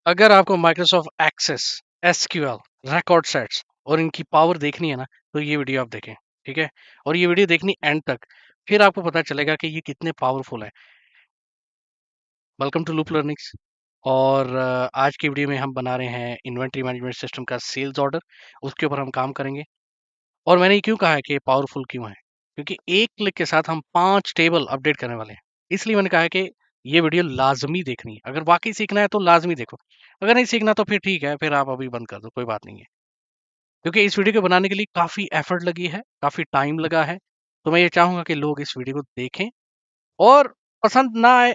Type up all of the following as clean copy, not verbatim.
अगर आपको Microsoft Access, SQL, record sets और इनकी पावर देखनी है ना, तो ये वीडियो आप देखें, ठीक है? और ये वीडियो देखनी एंड तक, फिर आपको पता चलेगा कि ये कितने पावरफुल है। Welcome to Loop Learnings. और आज की वीडियो में हम बना रहे हैं इन्वेंट्री मैनेजमेंट सिस्टम का सेल्स ऑर्डर, उसके ऊपर हम काम करेंगे। और मैंने ये क्यों कहा है कि ये पावरफुल क्यों है? क्योंकि एक क्लिक के साथ हम 5 टेबल अपडेट करने वाले हैं। इसलिए मैंने कहा है कि ये वीडियो लाज़मी देखनी है। अगर वाक़ई सीखना है तो लाज़मी देखो। अगर नहीं सीखना तो फिर ठीक है, फिर आप अभी बंद कर दो, कोई बात नहीं है। क्योंकि इस वीडियो को बनाने के लिए काफ़ी एफर्ट लगी है, काफ़ी टाइम लगा है। तो मैं ये चाहूँगा कि लोग इस वीडियो को देखें और पसंद ना आए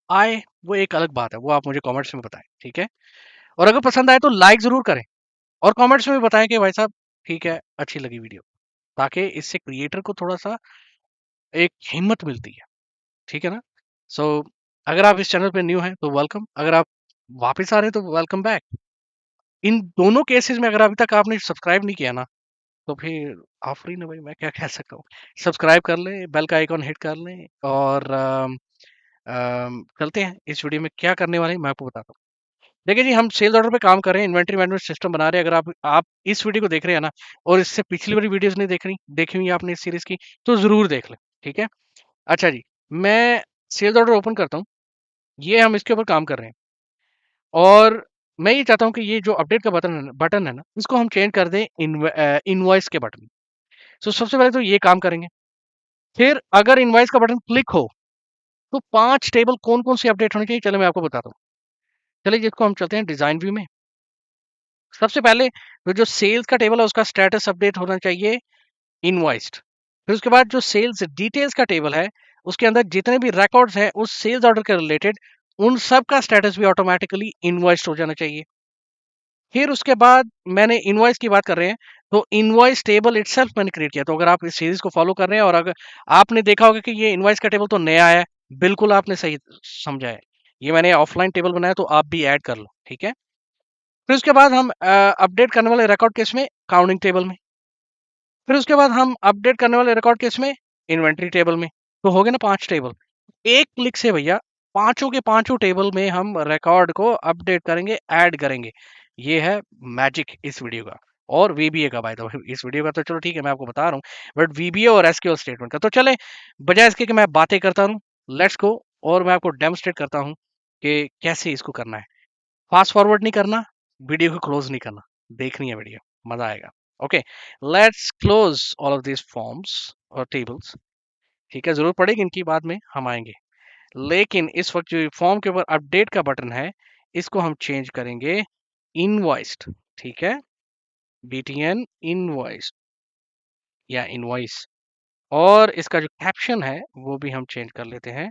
आए वो एक अलग बात है, वो आप मुझे कमेंट्स में बताएँ, ठीक है? और अगर पसंद आए तो लाइक ज़रूर करें और कमेंट्स में भी बताएँ कि भाई साहब ठीक है, अच्छी लगी वीडियो। ताकि इससे क्रिएटर को थोड़ा-सा एक हिम्मत मिलती है, ठीक है ना? सो अगर आप इस चैनल पे न्यू हैं तो वेलकम, अगर आप वापस आ रहे हैं तो वेलकम बैक। इन दोनों केसेस में अगर अभी तक आपने सब्सक्राइब नहीं किया ना, तो फिर आफरीन है भाई, मैं क्या कह सकता हूँ। सब्सक्राइब कर लें, बेल का आइकॉन हिट कर लें और चलते हैं इस वीडियो में क्या करने वाले हैं मैं आपको बताता हूँ। देखिए जी, हम सेल्स ऑर्डर पे काम कर रहे हैं, इन्वेंटरी मैनेजमेंट सिस्टम बना रहे हैं। अगर आप इस वीडियो को देख रहे हैं ना और इससे पिछली वाली वीडियोस नहीं देखी हुई है आपने इस सीरीज की, तो ज़रूर देख लें, ठीक है? अच्छा जी, मैं सेल्स ऑर्डर ओपन करता हूँ। ये हम इसके ऊपर काम कर रहे हैं और मैं ये चाहता हूँ कि ये जो अपडेट का बटन है ना, इसको हम चेंज कर दें इनवॉइस के बटन। तो सबसे पहले तो ये काम करेंगे। फिर अगर इनवॉइस का बटन क्लिक हो, तो 5 टेबल कौन-कौन सी अपडेट होनी चाहिए, चलो मैं आपको बताता हूँ। चलिए जिसको हम चलते हैं डिज़ाइन व्यू में। सबसे पहले तो जो सेल्स का टेबल है उसका स्टेटस अपडेट होना चाहिए इनवॉइस्ड। फिर उसके बाद जो सेल्स डिटेल्स का टेबल है, उसके अंदर जितने भी रिकॉर्ड्स हैं उस सेल्स ऑर्डर के रिलेटेड, उन सब का स्टेटस भी ऑटोमेटिकली इनवॉइस्ड हो जाना चाहिए। फिर उसके बाद मैंने इनवॉइस की बात कर रहे हैं, तो इनवॉइस टेबल इटसेल्फ मैंने क्रिएट किया। तो अगर आप इस सीरीज को फॉलो कर रहे हैं और अगर आपने देखा होगा कि ये इनवॉइस का टेबल तो नया है, बिल्कुल आपने सही समझा है। ये मैंने ऑफलाइन टेबल बनाया, तो आप भी ऐड कर लो, ठीक है? फिर उसके बाद हम अपडेट करने वाले रिकॉर्ड केस में काउंटिंग टेबल में। फिर उसके बाद हम अपडेट करने वाले रिकॉर्ड केस में इन्वेंटरी टेबल में। तो हो गए ना 5 टेबल। एक क्लिक से भैया पांचों के पांचों टेबल में हम रिकॉर्ड को अपडेट करेंगे, ऐड करेंगे। ये है मैजिक इस वीडियो का और वीबीए का। बाय द वे इस वीडियो का तो चलो ठीक है, मैं आपको बता रहा हूँ, बट वीबीए और एसक्यूएल स्टेटमेंट का तो चले, बजाय इसके कि मैं बातें करता रहूं, लेट्स गो। और मैं आपको डेमोस्ट्रेट करता हूँ कि कैसे इसको करना है। फास्ट फॉरवर्ड नहीं करना, वीडियो को क्लोज नहीं करना, देखनी है वीडियो, मजा आएगा। Okay, let's close all of this forms और टेबल्स। ठीक है, जरूरत पड़ेगी इनकी, बाद में हम आएंगे। लेकिन इस वक्त जो फॉर्म के ऊपर अपडेट का बटन है, इसको हम चेंज करेंगे इनवॉइस्ड, ठीक है? बीटीएन इनवॉइस्ड या इनवॉइस। और इसका जो कैप्शन है वो भी हम चेंज कर लेते हैं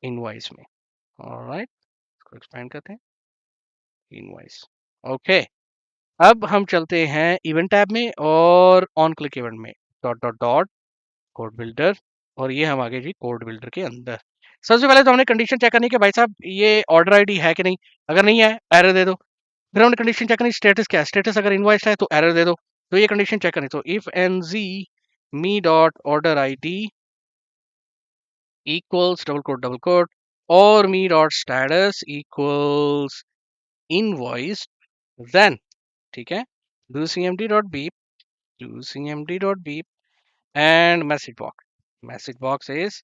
इनवॉइस में। ऑलराइट, इसको एक्सपेंड करते हैं इनवॉइस। ओके, अब हम चलते हैं इवेंट टैब में और ऑन क्लिक इवेंट में, dot dot dot code builder. और ये हम आगे जी कोड बिल्डर के अंदर। सबसे पहले तो हमने कंडीशन चेक करनी कि भाई साहब ये ऑर्डर आईडी है कि नहीं। अगर नहीं है, एरर दे दो। फिर हमने कंडीशन चेक करनी स्टेटस क्या है। स्टेटस अगर इनवॉइस है तो एरर दे दो। तो ये कंडीशन चेक करनी, तो if N G me dot order I D equals double code और me dot status equals invoice, then ठीक है, do cmd dot beep, do cmd dot beep and message box is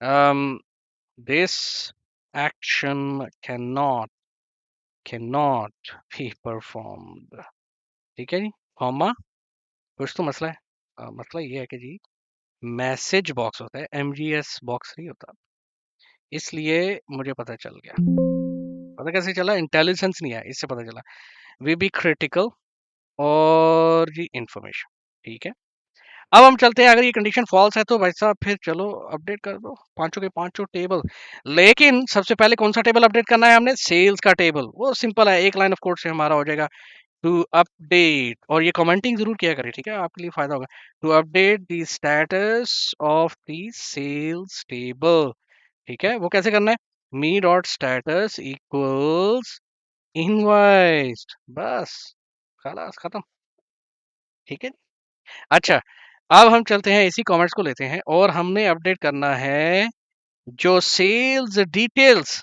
um this action cannot be performed, ठीक है जी, comma. कुछ तो मसला है। मसला ये है कि जी मैसेज बॉक्स होता है, एमजीएस बॉक्स नहीं होता। इसलिए मुझे पता चल गया। पता कैसे चला? इंटेलिजेंस नहीं है, इससे पता चला। वी बी क्रिटिकल और जी इंफॉर्मेशन, ठीक है। अब हम चलते हैं, अगर ये कंडीशन फॉल्स है तो भाई साहब फिर चलो अपडेट कर दो पांचों के पांचों टेबल। लेकिन सबसे पहले कौन सा टेबल अपडेट करना है? हमने सेल्स का टेबल। वो सिंपल है, एक लाइन ऑफ कोड से हमारा हो जाएगा। टू अपडेट, और ये कमेंटिंग जरूर किया करें, ठीक है, आपके लिए फायदा होगा। To update the status of the sales table, ठीक है। वो कैसे करना है? Me dot status equals invoiced, बस खलास खत्म, ठीक है। अच्छा, अब हम चलते हैं, इसी कमेंट्स को लेते हैं और हमने अपडेट करना है जो सेल्स डिटेल्स।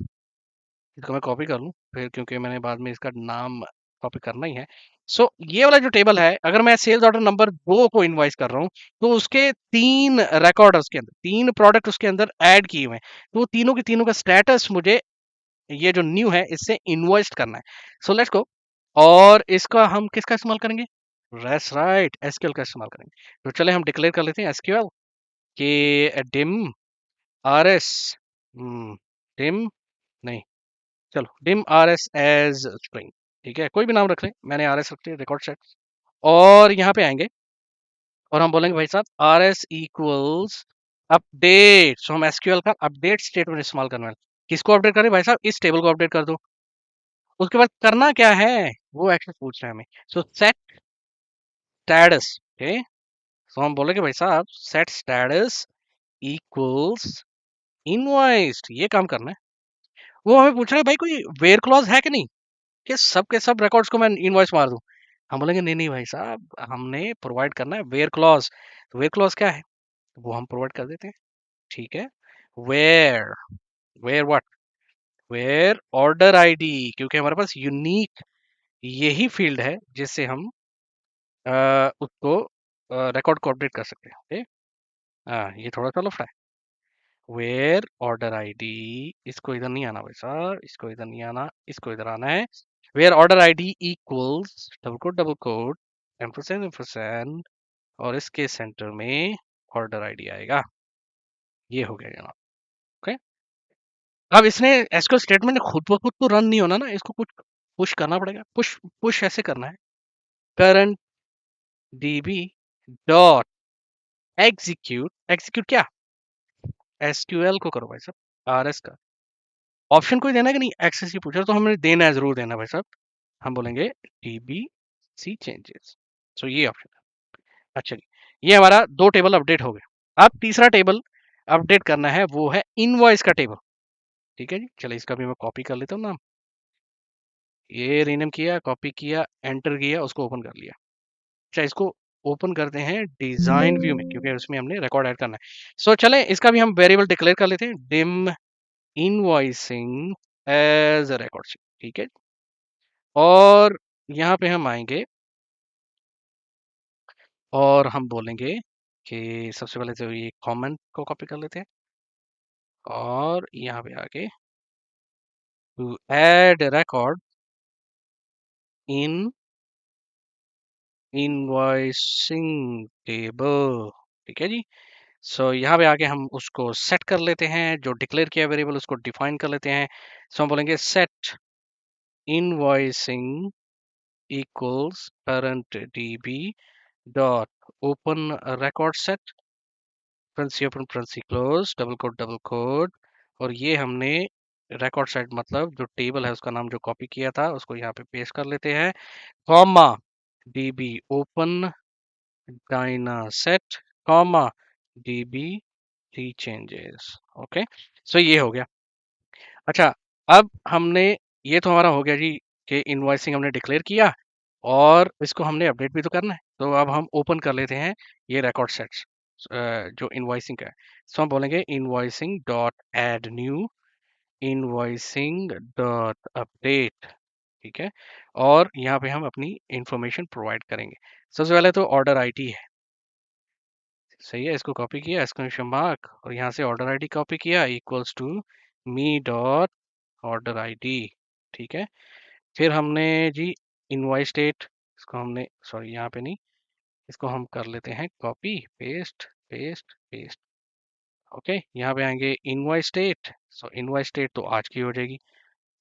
इसको मैं कॉपी कर लूं, फिर क्योंकि मैंने बाद में इसका नाम कॉपी करना ही है। सो ये वाला जो टेबल है, अगर मैं सेल्स ऑर्डर नंबर 2 को इनवॉइस कर रहा हूँ, तो उसके 3 रिकॉर्ड उसके अंदर, 3 प्रोडक्ट उसके अंदर ऐड किए हुए हैं। तो वो तीनों के तीनों का स्टेटस मुझे ये जो न्यू है इससे इनवॉइस करना है। So let's go. और इसका हम किसका इस्तेमाल करेंगे? दैट्स राइट, एसक्यूएल का इस्तेमाल करेंगे। तो चले हम डिक्लेयर कर लेते हैं एसक्यूएल के डिम आरएस, डिम नहीं, चलो डिम आरएस एज स्ट्रिंग, ठीक है, कोई भी नाम रख लें, मैंने आरएस रख लिया, रिकॉर्ड सेट। और यहाँ पे आएंगे और हम बोलेंगे भाई साहब आर एस इक्वल्स अपडेट। सो हम एसक्यूएल का अपडेट स्टेटमेंट इस्तेमाल करने वाले। किसको अपडेट करें भाई साहब? इस टेबल को अपडेट कर दो। उसके बाद करना क्या है वो एक्सेस पूछ रहे हैं हमें। So set status, okay. So हम बोलेंगे भाई साहब सेट स्टेटस इक्वल्स इनवॉइस्ड, ये काम करना है। वो हमें पूछ रहा है भाई कोई वेयर क्लॉज है कि नहीं, कि सब के सब रिकॉर्ड्स को मैं इनवॉइस मार दूं। हम बोलेंगे नहीं नहीं भाई साहब, हमने प्रोवाइड करना है वेयर क्लॉज। तो वेयर क्लॉज क्या है, वो हम प्रोवाइड कर देते हैं, ठीक है। Where, where what, where order ID, क्योंकि हमारे पास यूनिक यही फील्ड है जिससे हम उसको रिकॉर्ड को अपडेट कर सकते हैं, ओके। हाँ, ये थोड़ा सा लफड़ा है। वेयर ऑर्डर आईडी, इसको इधर नहीं आना भाई साहब, इसको इधर नहीं आना, इसको इधर आना है। Where order ID equals double quote ampersand ampersand, और इसके सेंटर में ऑर्डर आईडी आएगा। ये हो गया जनाब, ओके। अब इसने एसक्यूएल स्टेटमेंट खुद ब खुद तो रन नहीं होना ना, इसको कुछ पुश करना पड़ेगा। पुश पुश ऐसे करना है, current db dot execute. Execute क्या? एसक्यूएल को करो भाई साहब, आरएस का ऑप्शन कोई देना है कि नहीं? एक्सेस की पूछ रहा, तो हमें देना है, जरूर देना है भाई साहब। हम बोलेंगे db सी चेंजेस। सो ये ऑप्शन है। अच्छा जी, ये हमारा 2 टेबल अपडेट हो गए। अब तीसरा टेबल अपडेट करना है, वो है इनवॉइस का टेबल, ठीक है जी। चलिए इसका भी मैं कॉपी कर लेता हूँ नाम, ये रीनेम किया, कॉपी किया, एंटर किया, उसको ओपन कर लिया। अच्छा, इसको ओपन करते हैं डिजाइन व्यू में, क्योंकि उसमें हमने रिकॉर्ड ऐड करना है। सो चले इसका भी हम वेरिएबल डिक्लेयर कर लेते हैं, dim invoicing as a record, ठीक है। और यहाँ पे हम आएंगे और हम बोलेंगे कि सबसे पहले तो ये कमेंट को कॉपी कर लेते हैं, और यहाँ पे आके to add record in invoicing table, ठीक है जी। सो यहाँ पे आके हम उसको सेट कर लेते हैं, जो डिक्लेयर किया वेरिएबल उसको डिफाइन कर लेते हैं। सो हम बोलेंगे set invoicing equals current db dot open record set, fancy open fancy close, double code. और ये हमने रिकॉर्ड सेट मतलब जो टेबल है उसका नाम जो कॉपी किया था उसको यहाँ पे पेस्ट कर लेते हैं, comma db open Diana set, comma db री चेंजेस, ओके। सो ये हो गया। अच्छा, अब हमने, ये तो हमारा हो गया जी कि इनवॉइसिंग हमने डिक्लेयर किया और इसको हमने अपडेट भी तो करना है। तो अब हम ओपन कर लेते हैं ये रिकॉर्ड सेट्स जो इनवॉइसिंग का है। सो हम बोलेंगे invoicing dot add new invoicing dot update, ठीक है। और यहाँ पे हम अपनी इंफॉर्मेशन प्रोवाइड करेंगे। सबसे पहले तो ऑर्डर आईडी है, सही है, इसको कॉपी किया, एक्सक्लेमेशन मार्क, और यहाँ से ऑर्डर आईडी कॉपी किया equals to me dot order ID, ठीक है। फिर हमने जी इनवॉइस डेट, इसको हमने, सॉरी यहाँ पे नहीं, इसको हम कर लेते हैं copy paste paste paste, okay. यहाँ पे आएंगे इनवॉइस डेट। सो इनवॉइस डेट तो आज की हो जाएगी,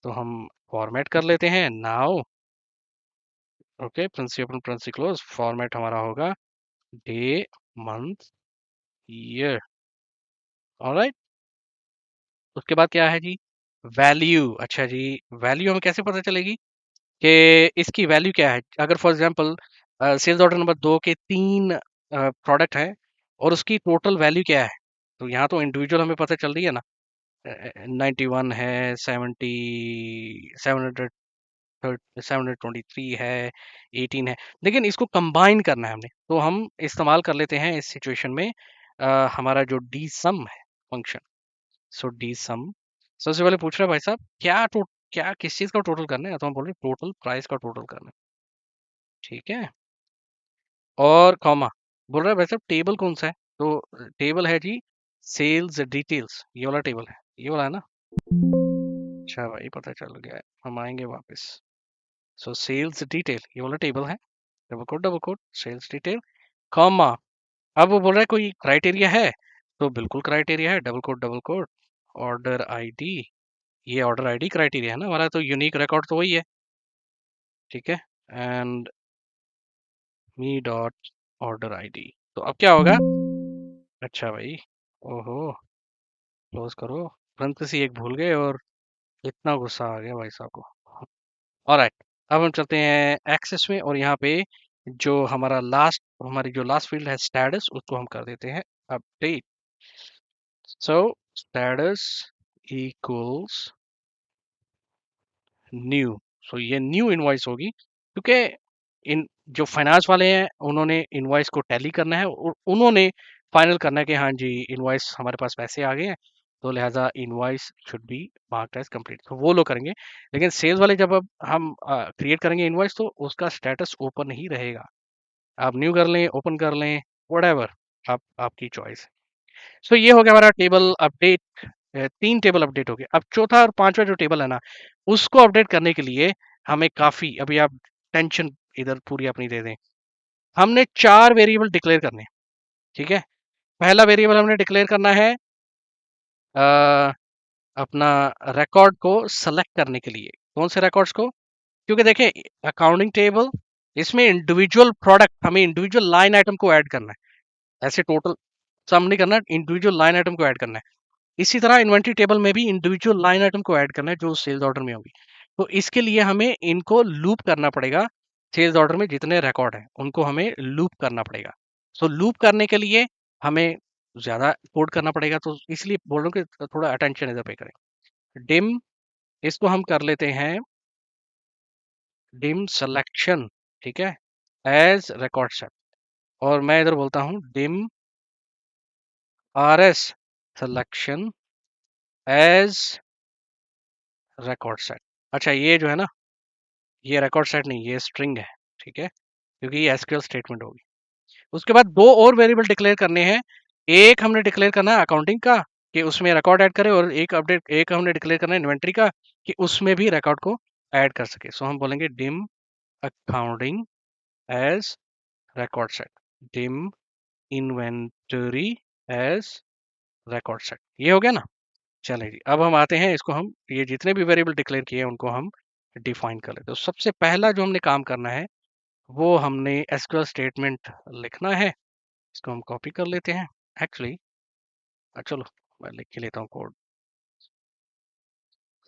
तो हम फॉर्मेट कर लेते हैं नाउ, ओके। प्रिंसिपल प्रिंसी क्लोज, फॉर्मेट हमारा होगा डे मंथ ईयर, ऑलराइट। उसके बाद क्या है जी, वैल्यू। अच्छा जी, वैल्यू हमें कैसे पता चलेगी कि इसकी वैल्यू क्या है? अगर for example sales order number 2 के 3 प्रोडक्ट हैं और उसकी टोटल वैल्यू क्या है, तो यहाँ तो इंडिविजुअल हमें पता चल रही है ना, 91 है, 700 723 है, 18 है, लेकिन इसको कंबाइन करना है हमने, तो हम इस्तेमाल कर लेते हैं इस सिचुएशन में हमारा जो डी सम है फंक्शन। सो डी सम, सबसे पहले पूछ रहा है भाई साहब क्या क्या किस चीज का टोटल करना है, तो हम बोल रहे हैं टोटल प्राइस का टोटल करना है, ठीक है। और कॉमा बोल रहा है भाई साहब टेबल कौन सा है, तो टेबल है जी सेल्स डिटेल्स, ये वाला टेबल है, ये वाला है ना। अच्छा भाई पता चल गया है, हम आएंगे वापस। सो सेल्स डिटेल ये वाला टेबल है, double quote sales detail, comma. अब वो बोल रहा है कोई क्राइटेरिया है, तो बिल्कुल क्राइटेरिया है, डबल कोट ऑर्डर आईडी, ये ऑर्डर आईडी क्राइटेरिया है ना हमारा, तो यूनिक रिकॉर्ड तो वही है, ठीक है। And me dot order ID, तो अब क्या होगा। अच्छा भाई, ओहो, क्लोज करो, parenthesis एक भूल गए और इतना गुस्सा आ गया भाई साहब को। ऑलराइट, अब हम चलते हैं एक्सेस में, और यहाँ पे जो हमारी जो लास्ट फील्ड है स्टेटस, उसको हम कर देते हैं अपडेट। सो स्टेटस इक्वल्स न्यू, सो ये न्यू इनवॉइस होगी, क्योंकि इन जो फाइनेंस वाले हैं उन्होंने इनवॉइस को टैली करना है और उन्होंने फाइनल करना है कि हाँ जी इनवॉइस हमारे पास पैसे आ गए हैं, तो लिहाजा invoice should be marked as complete, तो वो लोग करेंगे। लेकिन सेल्स वाले जब अब हम क्रिएट करेंगे इनवॉइस, तो उसका स्टेटस ओपन ही रहेगा, आप न्यू कर लें ओपन कर लें व्हाटएवर, आप आपकी चॉइस। सो ये हो गया हमारा टेबल अपडेट, 3 टेबल अपडेट हो गए। अब चौथा और पांचवा जो टेबल है ना, उसको अपडेट करने के लिए हमें काफी, अभी आप टेंशन इधर पूरी अपनी दे दें, हमने 4 वेरिएबल डिक्लेयर करने हैं, ठीक है। पहला वेरिएबल हमने डिक्लेयर करना है अ, अपना रिकॉर्ड को सेलेक्ट करने के लिए, कौन से रिकॉर्ड्स को, क्योंकि देखें अकाउंटिंग टेबल, इसमें इंडिविजुअल प्रोडक्ट, हमें इंडिविजुअल लाइन आइटम को ऐड करना है, ऐसे टोटल सम नहीं करना, इंडिविजुअल लाइन आइटम को ऐड करना है। इसी तरह इन्वेंट्री टेबल में भी इंडिविजुअल लाइन आइटम को ऐड करना है जो सेल्स ऑर्डर में होगी, तो इसके लिए हमें इनको लूप करना पड़ेगा, सेल्स ऑर्डर में जितने रिकॉर्ड हैं उनको हमें लूप करना पड़ेगा। सो लूप करने के लिए हमें ज्यादा कोड करना पड़ेगा, तो इसलिए बोल रहा हूँ कि थोड़ा अटेंशन इधर पे करें। डिम, इसको हम कर लेते हैं डिम सिलेक्शन, ठीक है, एज रिकॉर्ड सेट, और मैं इधर बोलता हूँ dim R S selection as record set. अच्छा ये जो है ना, ये रिकॉर्ड सेट नहीं, ये स्ट्रिंग है, ठीक है, क्योंकि ये एसक्यूएल स्टेटमेंट होगी। उसके बाद दो और वेरिएबल डिक्लेयर करने हैं, एक हमने डिक्लेयर करना है अकाउंटिंग का कि उसमें रिकॉर्ड ऐड करे, और एक हमने डिक्लेयर करना है इन्वेंट्री का कि उसमें भी रिकॉर्ड को ऐड कर सके। सो हम बोलेंगे dim accounting as record set, dim inventory as record set, ये हो गया ना। चलिए जी, अब हम आते हैं इसको, हम ये जितने भी वेरिएबल डिक्लेयर किए हैं उनको हम डिफाइन कर लेते हैं। तो सबसे पहला जो हमने काम करना है वो हमने एसक्यूएल स्टेटमेंट लिखना है, इसको हम कॉपी कर लेते हैं। एक्चुअली चलो मैं लिख के लेता हूँ code.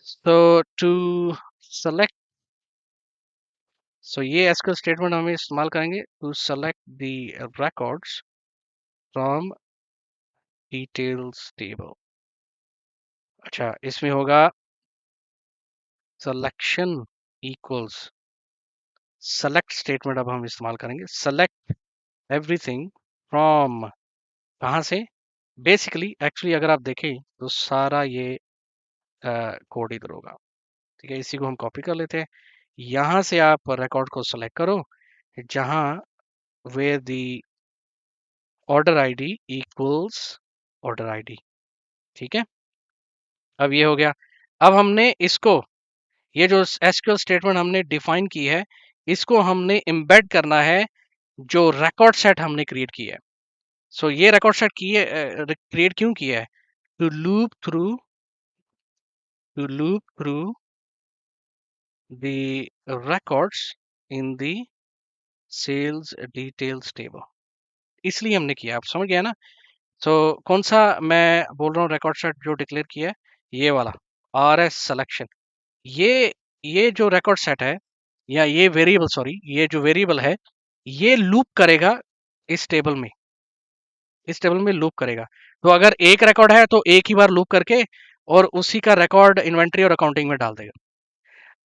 So to select, so ये एसक्यूएल स्टेटमेंट हम इस्तेमाल करेंगे to select the records from details table. अच्छा इसमें होगा सिलेक्शन इक्वल्स सेलेक्ट स्टेटमेंट, अब हम इस्तेमाल करेंगे सेलेक्ट एवरीथिंग फ्रॉम, कहाँ से, बेसिकली एक्चुअली अगर आप देखें तो सारा ये कोड इधर होगा, ठीक है। इसी को हम कॉपी कर लेते हैं, यहाँ से आप रिकॉर्ड को सेलेक्ट करो जहाँ where the order ID equals order ID, ठीक है। अब ये हो गया, अब हमने इसको, ये जो एसक्यूएल स्टेटमेंट हमने डिफाइन की है, इसको हमने एम्बेड करना है जो रिकॉर्ड सेट हमने क्रिएट किया है। सो ये रिकॉर्ड सेट क्रिएट क्यों किया है, to loop through the records in the sales details table, इसलिए हमने किया, आप समझ गया ना। सो कौन सा मैं बोल रहा हूँ रिकॉर्ड सेट जो डिक्लेयर किया है, ये वाला आर एस सिलेक्शन, ये ये जो रिकॉर्ड सेट है, या ये वेरिएबल, सॉरी ये जो वेरिएबल है, ये लूप करेगा इस टेबल में, इस टेबल में लूप करेगा। तो अगर एक रिकॉर्ड है तो एक ही बार लूप करके और उसी का रिकॉर्ड इन्वेंट्री और अकाउंटिंग में डाल देगा।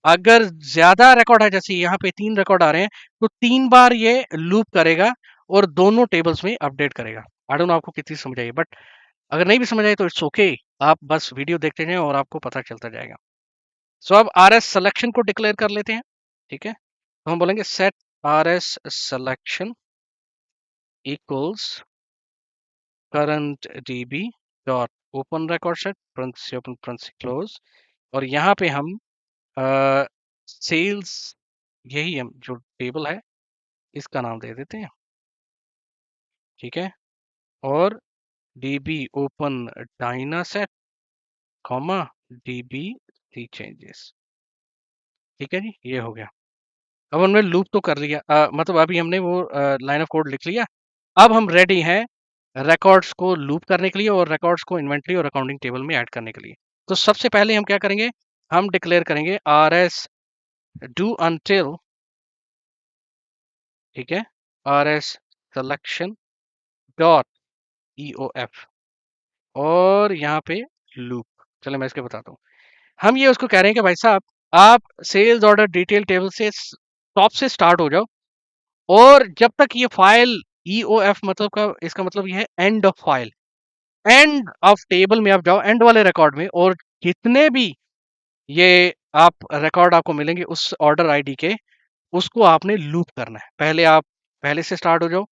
अगर ज्यादा रिकॉर्ड है, जैसे यहाँ पे 3 रिकॉर्ड आ रहे हैं, तो 3 बार ये लूप करेगा और दोनों टेबल्स में अपडेट करेगा। आई डोंट नो आपको कितनी समझ आई, बट अगर नहीं भी समझ आए तो इट्स ओके, आप बस वीडियो देखते जाएं और आपको पता चलता जाएगा। सो अब आर एस सिलेक्शन को डिक्लेयर कर लेते हैं, ठीक है। तो हम बोलेंगे set R S selection equals current dB dot open record set parenthesis open parenthesis close, और यहाँ पे हम सेल्स, यही हम जो टेबल है इसका नाम दे देते हैं, ठीक है। और DB open dynaset comma DB see changes, ठीक है जी, ये हो गया। अब हमने लूप तो कर लिया, मतलब अभी हमने वो लाइन ऑफ कोड लिख लिया। अब हम रेडी हैं रिकॉर्ड्स को लूप करने के लिए और रिकॉर्ड्स को इन्वेंटरी और अकाउंटिंग टेबल में ऐड करने के लिए। तो सबसे पहले हम क्या करेंगे, हम डिक्लेयर करेंगे आर एस डू अनटिल, ठीक है, R S selection dot E O F, और यहाँ पे लूप। चलो मैं इसके बताता हूँ। हम ये उसको कह रहे हैं कि भाई साहब आप सेल्स ऑर्डर डिटेल टेबल से टॉप से स्टार्ट हो जाओ, और जब तक ये फाइल ई ओ एफ मतलब का इसका मतलब ये है and of file, end of table में आप जाओ, एंड वाले रिकॉर्ड में, और जितने भी ये आप रिकॉर्ड आपको मिलेंगे उस ऑर्डर आईडी के, उसको आपने लूप करना है। पहले आप पहले से स्टार्ट हो जाओ,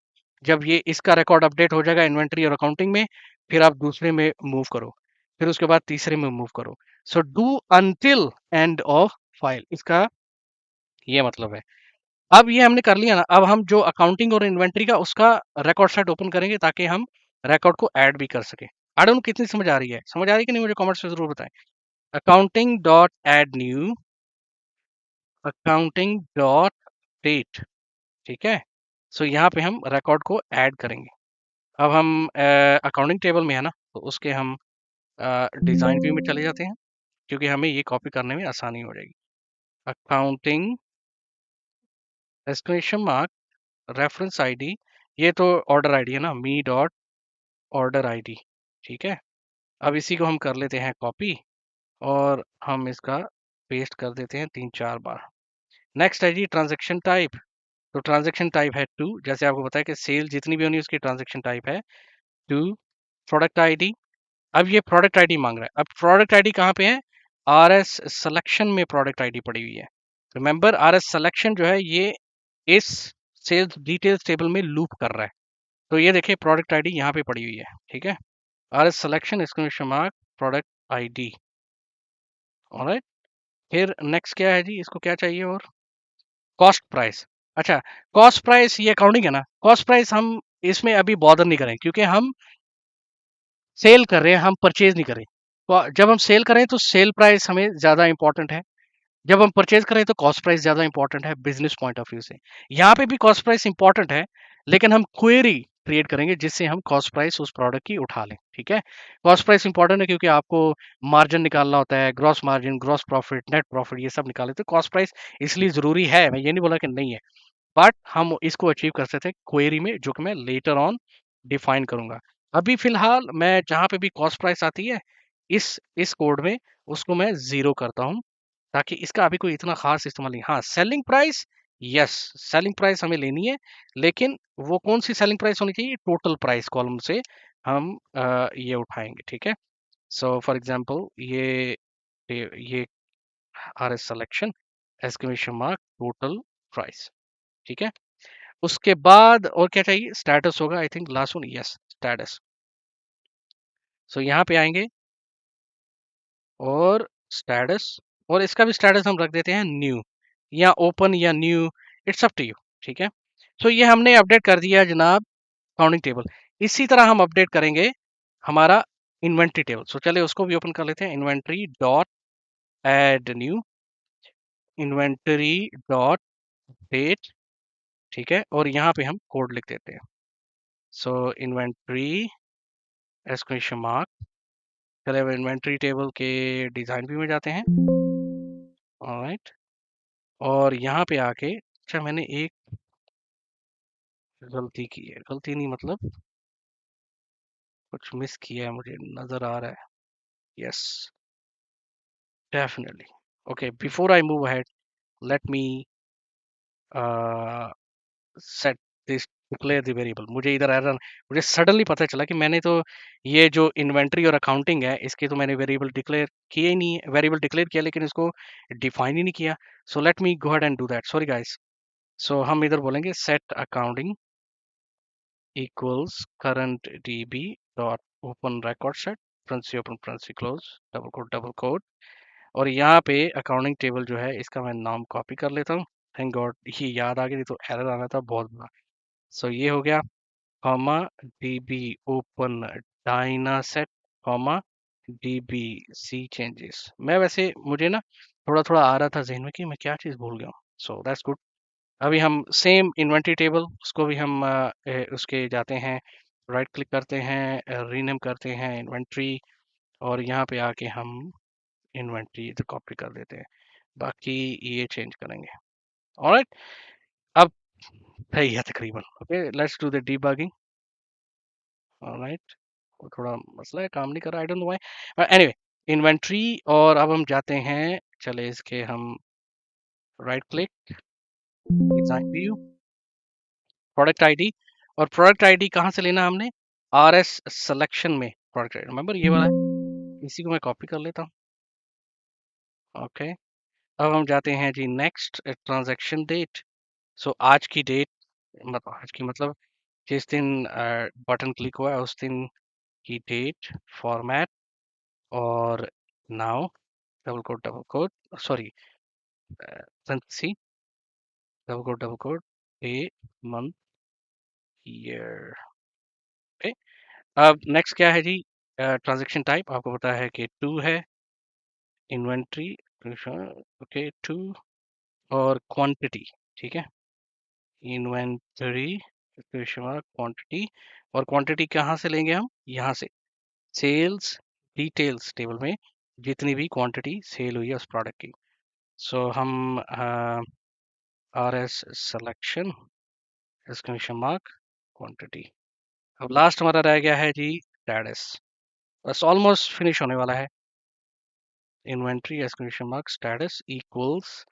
जब ये इसका रिकॉर्ड अपडेट हो जाएगा इन्वेंटरी और अकाउंटिंग में, फिर आप दूसरे में मूव करो, फिर उसके बाद तीसरे में मूव करो। So do until end of file, इसका ये मतलब है। अब ये हमने कर लिया ना, अब हम जो अकाउंटिंग और इन्वेंटरी का उसका रिकॉर्ड सेट ओपन करेंगे ताकि हम रिकॉर्ड को ऐड भी कर सके। आई डोंट नो कितनी समझ आ रही है, समझ आ रही है कि नहीं, मुझे कमेंट्स में जरूर बताएं। Accounting dot add new, accounting dot date, ठीक है। सो यहाँ पे हम रिकॉर्ड को ऐड करेंगे। अब हम अकाउंटिंग टेबल में है ना, तो उसके हम डिजाइन व्यू में चले जाते हैं, क्योंकि हमें ये कॉपी करने में आसानी हो जाएगी। Accounting exclamation mark reference ID, ये तो ऑर्डर आईडी है ना, मी डॉट ऑर्डर आईडी, ठीक है। अब इसी को हम कर लेते हैं कॉपी, और हम इसका पेस्ट कर देते हैं 3-4 बार। नेक्स्ट है जी ट्रांजैक्शन टाइप। तो ट्रांजैक्शन टाइप है टू, जैसे आपको पता है कि सेल जितनी भी होनी है उसकी ट्रांजैक्शन टाइप है टू। प्रोडक्ट आईडी, अब ये प्रोडक्ट आईडी मांग रहा है। अब प्रोडक्ट आईडी कहाँ पे है, आर एस सिलेक्शन में प्रोडक्ट आईडी पड़ी हुई है। रिमेंबर आर एस सिलेक्शन जो है ये इस सेल्स डिटेल्स टेबल में लूप कर रहा है। तो ये देखिए प्रोडक्ट आईडी यहाँ पे पड़ी हुई है, ठीक है। R S selection exclamation mark product ID, alright. फिर नेक्स्ट क्या है जी, इसको क्या चाहिए, और कॉस्ट प्राइस। अच्छा, कॉस्ट प्राइस ये अकाउंटिंग है ना, कॉस्ट प्राइस हम इसमें अभी बॉदर नहीं करें, क्योंकि हम सेल कर रहे हैं, हम परचेज नहीं करें। तो जब हम सेल करें तो सेल प्राइस हमें ज़्यादा इंपॉर्टेंट है, जब हम परचेज करें तो कॉस्ट प्राइस ज़्यादा इंपॉर्टेंट है बिजनेस पॉइंट ऑफ व्यू से। यहाँ पे भी कॉस्ट प्राइस इंपॉर्टेंट है, लेकिन हम क्वेरी क्रिएट करेंगे जिससे हम कॉस्ट प्राइस उस प्रोडक्ट की उठा लें, ठीक है। कॉस्ट प्राइस इंपॉर्टेंट है क्योंकि आपको मार्जिन निकालना होता है, gross margin, gross profit, net profit, ये सब निकाले, तो कॉस्ट प्राइस इसलिए ज़रूरी है, मैं ये नहीं बोला कि नहीं है, बट हम इसको अचीव कर सकते हैं क्वेरी में, जो कि मैं लेटर ऑन डिफाइन करूंगा। अभी फिलहाल मैं जहां पे भी कॉस्ट प्राइस आती है इस कोड में, उसको मैं जीरो करता हूं, ताकि इसका अभी कोई इतना खास इस्तेमाल नहीं। हाँ, selling price, yes, selling price हमें लेनी है, लेकिन वो कौन सी सेलिंग प्राइस होनी चाहिए, टोटल प्राइस कॉलम से हम ये उठाएंगे, ठीक है। सो फॉर एग्जांपल ये R S selection exclamation mark total price, ठीक है। उसके बाद और क्या चाहिए, स्टेटस होगा I think last one, yes status. So यहाँ पे आएंगे और स्टेटस, और इसका भी स्टेटस हम रख देते हैं न्यू या ओपन या new, it's up to you, ठीक है। सो ये हमने अपडेट कर दिया जनाब काउंटिंग टेबल। इसी तरह हम अपडेट करेंगे हमारा इन्वेंट्री टेबल। सो चलिए उसको भी ओपन कर लेते हैं, inventory dot add new, inventory dot date, ठीक है, और यहाँ पे हम कोड लिख देते हैं। सो इन्वेंट्री एक्सक्लेमेशन मार्क, चले अब इन्वेंट्री टेबल के डिज़ाइन व्यू में जाते हैं, ऑलराइट। और यहाँ पे आके, अच्छा मैंने एक गलती की है, गलती नहीं मतलब कुछ मिस किया है, मुझे नज़र आ रहा है, yes definitely. Okay, before I move ahead, let me set this declare the variable. मुझे इधर एरर, मुझे सडनली पता चला कि मैंने तो ये जो इन्वेंट्री और अकाउंटिंग है इसके तो मैंने वेरिएबल डिक्लेयर किए ही नहीं है। वेरिएबल डिक्लेयर किया लेकिन इसको डिफाइन ही नहीं किया। So let me go ahead and do that, sorry guys. So हम इधर बोलेंगे set accounting equals current db dot open record set parenthesis open parenthesis close double code. और यहाँ पे अकाउंटिंग टेबल जो है इसका मैं नाम कॉपी कर लेता हूँ। थैंक गॉड ये याद आ गई, नहीं तो एरर आना था बहुत बड़ा। सो ये हो गया, comma db open dynaset comma db c changes। मैं वैसे मुझे ना थोड़ा थोड़ा आ रहा था जहन में कि मैं क्या चीज़ भूल गया हूँ। So that's good. अभी हम सेम इन्वेंटरी टेबल उसको भी हम उसके जाते हैं, राइट क्लिक करते हैं, रीनेम करते हैं इन्वेंट्री, और यहाँ पे आके हम इन्वेंट्री तो कॉपी कर देते हैं, बाकी ये चेंज करेंगे। ऑलराइट, अब सही है तकरीबन। Okay, let's do the debugging. Alright, वो थोड़ा मसला है, काम नहीं कर रहा, I don't know why. Anyway, inventory, और अब हम जाते हैं, चले इसके हम right click, design view, product ID. और प्रोडक्ट आईडी कहाँ से लेना हमने, आर एस सिलेक्शन में प्रोडक्ट आईडी, रिमेंबर ये वाला है, इसी को मैं कॉपी कर लेता हूँ। ओके, अब हम जाते हैं जी नेक्स्ट, ट्रांजैक्शन डेट। सो आज की डेट, मतलब आज की मतलब जिस दिन बटन क्लिक हुआ है उस दिन की डेट, फॉर्मेट, और now double quote sorry, C double quote day month year. Okay, अब नेक्स्ट क्या है जी, ट्रांजैक्शन टाइप आपको पता है कि टू है, इन्वेंट्री, ओके टू, और क्वांटिटी, ठीक है, इन्वेंटरी क्वांटिटी। और क्वांटिटी कहाँ से लेंगे हम, यहाँ से सेल्स डिटेल्स टेबल में जितनी भी क्वांटिटी सेल हुई है उस प्रोडक्ट की। सो हम are S selection exclamation mark quantity. अब लास्ट हमारा रह गया है जी स्टेटस, बस ऑलमोस्ट फिनिश होने वाला है। Inventory exclamation mark status equals,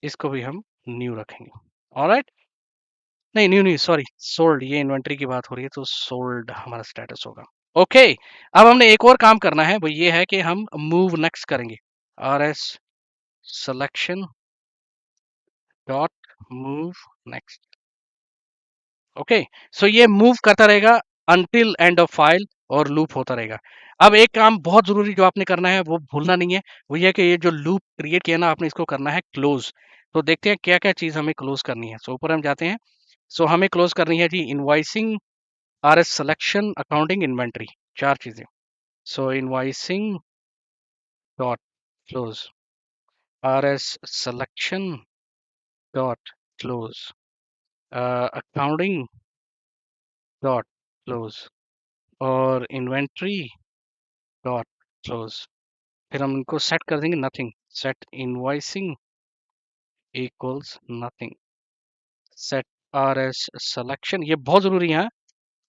इसको भी हम न्यू रखेंगे। ऑलराइट, नहीं न्यू नहीं, सॉरी सोल्ड, ये इन्वेंट्री की बात हो रही है तो सोल्ड हमारा स्टेटस होगा। ओके, अब हमने एक और काम करना है, वो ये है कि हम मूव नेक्स्ट करेंगे, R S selection dot move next. Okay, so ये मूव करता रहेगा अनटिल एंड ऑफ फाइल, और लूप होता रहेगा। अब एक काम बहुत जरूरी जो आपने करना है वो भूलना नहीं है, वो ये है कि ये जो लूप क्रिएट किया ना आपने, इसको करना है क्लोज। तो देखते हैं क्या क्या चीज हमें क्लोज करनी है। सो ऊपर हम जाते हैं। सो हमें क्लोज करनी है जी invoicing, R S selection, accounting, inventory, चार चीजें। So invoicing dot close, R S selection dot close, accounting dot close, और इन्वेंट्री डॉट क्लोज। फिर हम इनको सेट कर देंगे nothing, set invoicing equals nothing, set R S selection, ये बहुत जरूरी है।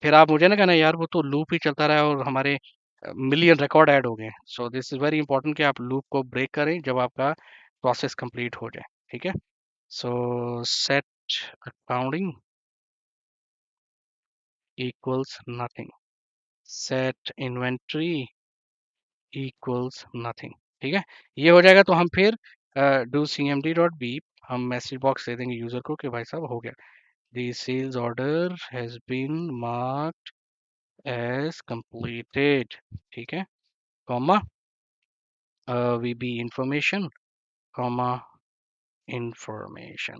फिर आप मुझे ना कहना यार वो तो लूप ही चलता रहा है और हमारे मिलियन रिकॉर्ड ऐड हो गए। So this is very important कि आप लूप को ब्रेक करें जब आपका प्रोसेस कंप्लीट हो जाए, ठीक है। So set accounting equals nothing, set inventory equals nothing, ठीक है। ये हो जाएगा तो हम फिर do C M D dot B, हम मैसेज बॉक्स दे देंगे यूजर को कि भाई साहब हो गया, the sales order has been marked as completed, ठीक है, comma VB information, comma information.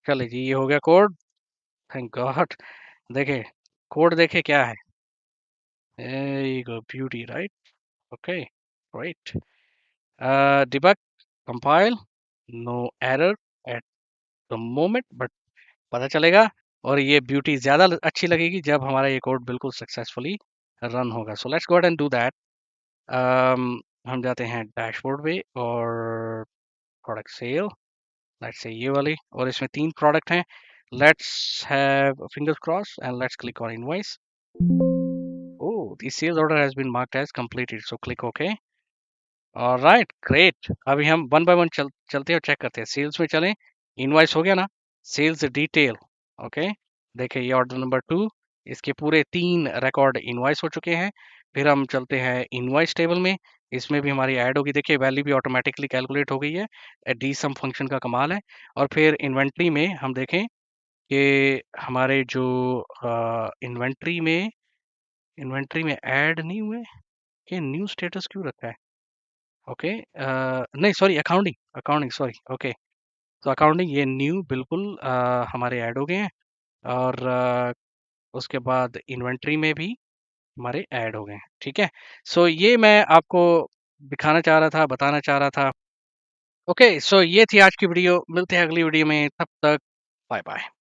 चलिए जी, ये हो गया कोड, थैंक गॉड। देखे कोड, देखे क्या है, beauty right. Okay, right, debug, compile, no error at the moment, but पता चलेगा। और ये ब्यूटी ज्यादा अच्छी लगेगी जब हमारा ये कोड बिल्कुल सक्सेसफुली रन होगा। So let's go ahead and do that. हम जाते हैं डैशबोर्ड पे, और प्रोडक्ट सेल, लेट्स से ये वाली, और इसमें तीन प्रोडक्ट हैं। Let's have fingers cross and let's click on invoice. Oh, the sales order has been marked as completed, so click okay. Alright, great. अभी हम वन बाय वन चलते हैं और चेक करते हैं। सेल्स में चलें, इनवॉइस हो गया ना, सेल्स डिटेल, ओके, देखिए ये ऑर्डर नंबर 2, इसके पूरे 3 रिकॉर्ड इनवॉइस हो चुके हैं। फिर हम चलते हैं इनवॉइस टेबल में, इसमें भी हमारी ऐड होगी। देखिए वैल्यू भी ऑटोमेटिकली कैलकुलेट हो गई है। डीसम फंक्शन का कमाल है। और फिर इन्वेंट्री में हम देखें कि हमारे जो इन्वेंट्री में ऐड नहीं हुए, कि न्यू स्टेटस क्यों रखा है? ओके, नहीं sorry, accounting accounting sorry, okay. तो अकाउंटिंग ये न्यू बिल्कुल हमारे ऐड हो गए हैं। और उसके बाद इन्वेंट्री में भी हमारे ऐड हो गए हैं। ठीक है, सो ये मैं आपको दिखाना चाह रहा था, बताना चाह रहा था। ओके, सो ये थी आज की वीडियो। मिलते हैं अगली वीडियो में, तब तक बाय बाय।